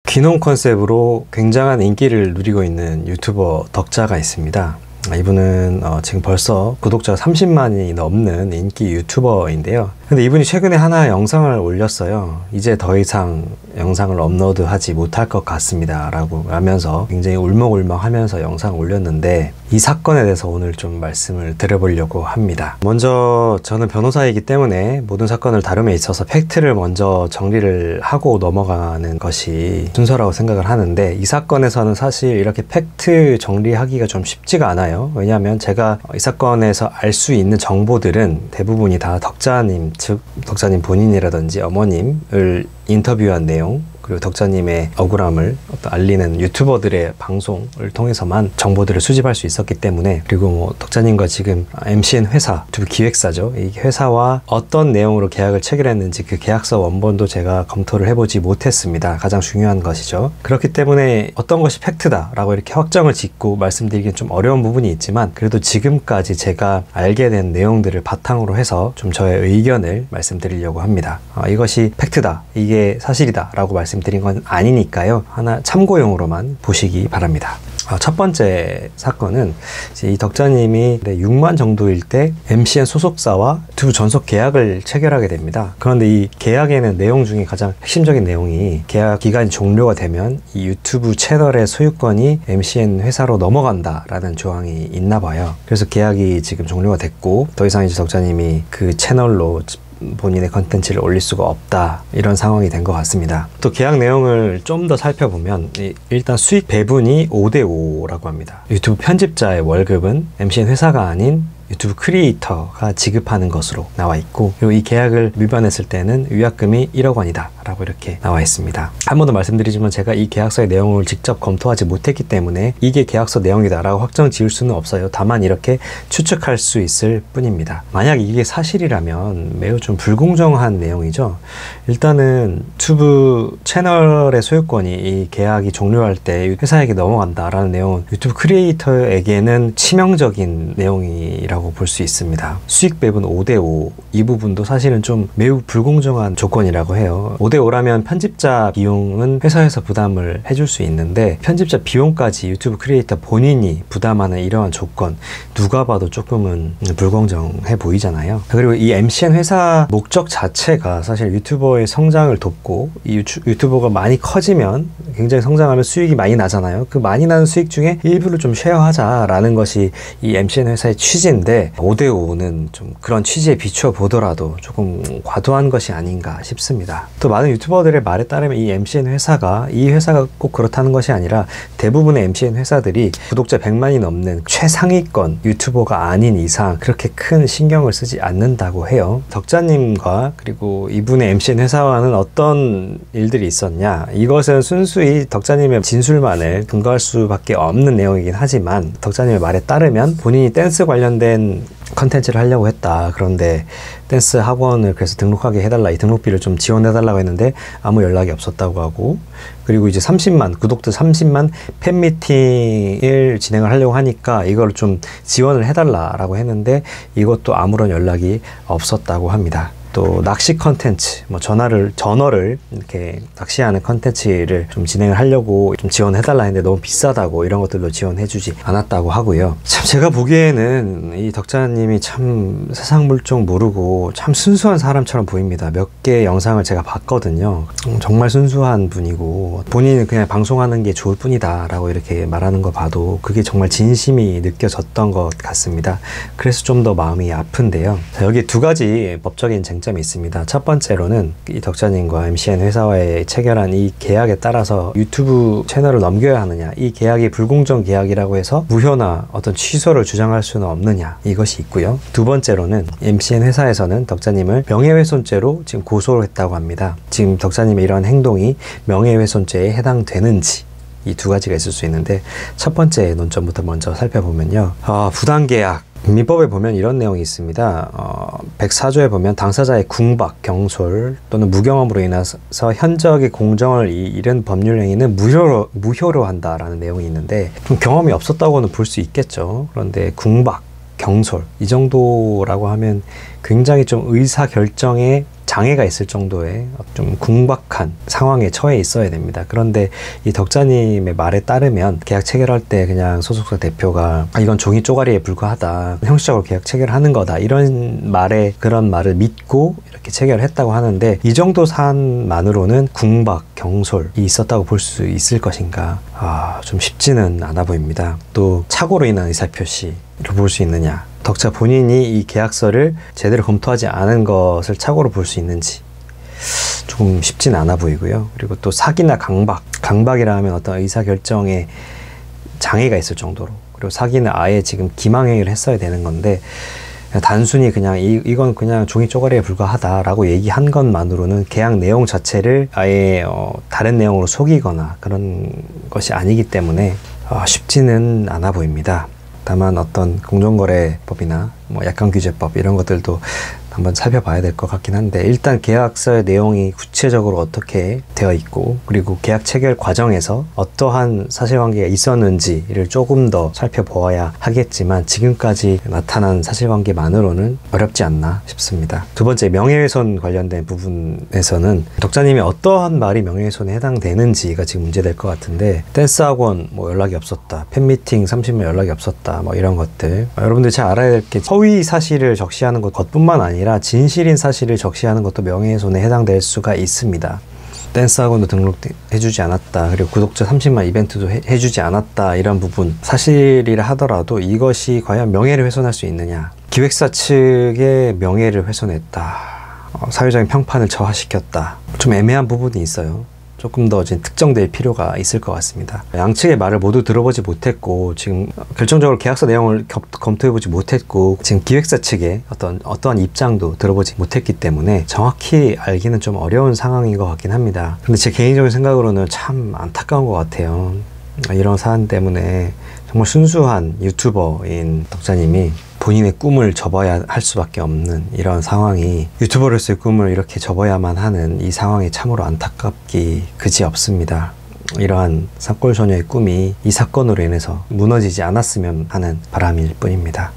귀농 컨셉으로 굉장한 인기를 누리고 있는 유튜버 덕자가 있습니다. 이분은 지금 벌써 구독자가 30만이 넘는 인기 유튜버인데요. 근데 이분이 최근에 하나 영상을 올렸어요. 이제 더 이상 영상을 업로드하지 못할 것 같습니다 라고 하면서 굉장히 울먹울먹 하면서 영상을 올렸는데, 이 사건에 대해서 오늘 좀 말씀을 드려보려고 합니다. 먼저 저는 변호사이기 때문에 모든 사건을 다룸에 있어서 팩트를 먼저 정리를 하고 넘어가는 것이 순서라고 생각을 하는데, 이 사건에서는 사실 이렇게 팩트 정리하기가 좀 쉽지가 않아요. 왜냐하면 제가 이 사건에서 알 수 있는 정보들은 대부분이 다 덕자님, 즉 덕자님 본인이라든지 어머님을 인터뷰한 내용, 그리고 덕자님의 억울함을 알리는 유튜버들의 방송을 통해서만 정보들을 수집할 수 있었기 때문에, 그리고 뭐 덕자님과 지금 MCN 회사, 유튜브 기획사죠. 이 회사와 어떤 내용으로 계약을 체결했는지 그 계약서 원본도 제가 검토를 해보지 못했습니다. 가장 중요한 것이죠. 그렇기 때문에 어떤 것이 팩트다라고 이렇게 확정을 짓고 말씀드리기는 좀 어려운 부분이 있지만, 그래도 지금까지 제가 알게 된 내용들을 바탕으로 해서 좀 저의 의견을 말씀드리려고 합니다. 이것이 팩트다, 이게 사실이다 라고 말씀드린 건 아니니까요. 하나 참고용으로만 보시기 바랍니다. 첫 번째 사건은 이 덕자님이 6만 정도일 때 MCN 소속사와 유튜브 전속 계약을 체결하게 됩니다. 그런데 이 계약에는 내용 중에 가장 핵심적인 내용이, 계약 기간이 종료가 되면 이 유튜브 채널의 소유권이 MCN 회사로 넘어간다 라는 조항이 있나 봐요. 그래서 계약이 지금 종료가 됐고, 더 이상 이제 덕자님이 그 채널로 본인의 컨텐츠를 올릴 수가 없다, 이런 상황이 된 것 같습니다. 또 계약 내용을 좀 더 살펴보면 일단 수익 배분이 5대5라고 합니다. 유튜브 편집자의 월급은 MCN 회사가 아닌 유튜브 크리에이터가 지급하는 것으로 나와 있고, 그리고 이 계약을 위반했을 때는 위약금이 1억 원이다 라고 이렇게 나와 있습니다. 한 번 더 말씀드리지만 제가 이 계약서의 내용을 직접 검토하지 못했기 때문에 이게 계약서 내용이다 라고 확정 지을 수는 없어요. 다만 이렇게 추측할 수 있을 뿐입니다. 만약 이게 사실이라면 매우 좀 불공정한 내용이죠. 일단은 유튜브 채널의 소유권이 이 계약이 종료할 때 회사에게 넘어간다 라는 내용은 유튜브 크리에이터에게는 치명적인 내용이라고 볼 수 있습니다. 수익 배분 5대5, 이 부분도 사실은 좀 매우 불공정한 조건이라고 해요. 5대5라면 편집자 비용은 회사에서 부담을 해줄 수 있는데, 편집자 비용까지 유튜브 크리에이터 본인이 부담하는 이러한 조건, 누가 봐도 조금은 불공정해 보이잖아요. 그리고 이 MCN 회사 목적 자체가 사실 유튜버의 성장을 돕고, 이 유튜버가 많이 커지면, 굉장히 성장하면 수익이 많이 나잖아요. 그 많이 나는 수익 중에 일부를 좀 쉐어하자라는 것이 이 MCN 회사의 취지인데, 5대5는 좀 그런 취지에 비추어 보더라도 조금 과도한 것이 아닌가 싶습니다. 또 많은 유튜버들의 말에 따르면 이 MCN 회사가, 이 회사가 꼭 그렇다는 것이 아니라 대부분의 MCN 회사들이 구독자 100만이 넘는 최상위권 유튜버가 아닌 이상 그렇게 큰 신경을 쓰지 않는다고 해요. 덕자님과 그리고 이분의 MCN 회사와는 어떤 일들이 있었냐, 이것은 순수히 덕자님의 진술만을 근거할 수밖에 없는 내용이긴 하지만, 덕자님의 말에 따르면 본인이 댄스 관련된 컨텐츠를 하려고 했다. 그런데 댄스 학원을 그래서 등록하게 해달라, 이 등록비를 좀 지원해달라고 했는데 아무 연락이 없었다고 하고, 그리고 이제 30만, 구독자 30만 팬미팅을 진행을 하려고 하니까 이걸 좀 지원을 해달라고 했는데 이것도 아무런 연락이 없었다고 합니다. 또 낚시 컨텐츠, 뭐 전어를 이렇게 낚시하는 컨텐츠를 좀 진행을 하려고 좀 지원해달라 했는데 너무 비싸다고, 이런 것들도 지원해주지 않았다고 하고요. 참 제가 보기에는 이 덕자님이 참 세상 물정 모르고 참 순수한 사람처럼 보입니다. 몇 개 영상을 제가 봤거든요. 정말 순수한 분이고, 본인은 그냥 방송하는 게 좋을 뿐이다 라고 이렇게 말하는 거 봐도 그게 정말 진심이 느껴졌던 것 같습니다. 그래서 좀 더 마음이 아픈데요. 자, 여기 두 가지 법적인 쟁점이 있습니다. 첫 번째로는 이 덕자님과 MCN 회사와의 체결한 이 계약에 따라서 유튜브 채널을 넘겨야 하느냐, 이 계약이 불공정 계약이라고 해서 무효나 어떤 취소를 주장할 수는 없느냐, 이것이 있고요. 두 번째로는 MCN 회사에서는 덕자님을 명예훼손죄로 지금 고소를 했다고 합니다. 지금 덕자님의 이러한 행동이 명예훼손죄에 해당되는지, 이 두 가지가 있을 수 있는데, 첫 번째 논점부터 먼저 살펴보면요. 부당계약, 민법에 보면 이런 내용이 있습니다. 104조에 보면 당사자의 궁박, 경솔 또는 무경험으로 인해서 현저하게 공정을 잃은 법률 행위는 무효로 한다라는 내용이 있는데, 좀 경험이 없었다고는 볼 수 있겠죠. 그런데 궁박, 경솔 이 정도라고 하면 굉장히 좀 의사결정에 장애가 있을 정도의 좀 궁박한 상황에 처해 있어야 됩니다. 그런데 이 덕자님의 말에 따르면 계약 체결할 때 그냥 소속사 대표가 이건 종이 쪼가리에 불과하다, 형식적으로 계약 체결하는 거다, 이런 말에 그런 말을 믿고 이렇게 체결을 했다고 하는데, 이 정도 사안만으로는 궁박, 경솔이 있었다고 볼 수 있을 것인가? 좀 쉽지는 않아 보입니다. 또 착오로 인한 의사표시로 볼 수 있느냐, 덕자 본인이 이 계약서를 제대로 검토하지 않은 것을 착오로 볼 수 있는지 조금 쉽지는 않아 보이고요. 그리고 또 사기나 강박이라 하면 어떤 의사결정에 장애가 있을 정도로, 그리고 사기는 아예 지금 기망행위를 했어야 되는 건데, 단순히 그냥 이건 그냥 종이 쪼가리에 불과하다라고 얘기한 것만으로는 계약 내용 자체를 아예 다른 내용으로 속이거나 그런 것이 아니기 때문에 쉽지는 않아 보입니다. 다만 어떤 공정거래법이나 뭐 약관규제법 이런 것들도 한번 살펴봐야 될 것 같긴 한데, 일단 계약서의 내용이 구체적으로 어떻게 되어 있고, 그리고 계약 체결 과정에서 어떠한 사실관계가 있었는지를 조금 더 살펴보아야 하겠지만, 지금까지 나타난 사실관계만으로는 어렵지 않나 싶습니다. 두 번째, 명예훼손 관련된 부분에서는 덕자님이 어떠한 말이 명예훼손에 해당되는지가 지금 문제될 것 같은데, 댄스학원 뭐 연락이 없었다, 팬미팅 30명 연락이 없었다, 뭐 이런 것들, 여러분들 잘 알아야 될 게, 허위 사실을 적시하는 것뿐만 아니라 진실인 사실을 적시하는 것도 명예훼손에 해당될 수가 있습니다. 댄스학원도 등록해주지 않았다, 그리고 구독자 30만 이벤트도 해주지 않았다, 이런 부분 사실이라 하더라도 이것이 과연 명예를 훼손할 수 있느냐. 기획사 측의 명예를 훼손했다, 사회적인 평판을 저하시켰다, 좀 애매한 부분이 있어요. 조금 더 특정될 필요가 있을 것 같습니다. 양측의 말을 모두 들어보지 못했고, 지금 결정적으로 계약서 내용을 검토해보지 못했고, 지금 기획사 측의 어떠한 입장도 들어보지 못했기 때문에 정확히 알기는 좀 어려운 상황인 것 같긴 합니다. 근데 제 개인적인 생각으로는 참 안타까운 것 같아요. 이런 사안 때문에 정말 순수한 유튜버인 덕자님이 본인의 꿈을 접어야 할 수밖에 없는 이런 상황이, 유튜버로서의 꿈을 이렇게 접어야만 하는 이 상황이 참으로 안타깝기 그지없습니다. 이러한 산골소녀의 꿈이 이 사건으로 인해서 무너지지 않았으면 하는 바람일 뿐입니다.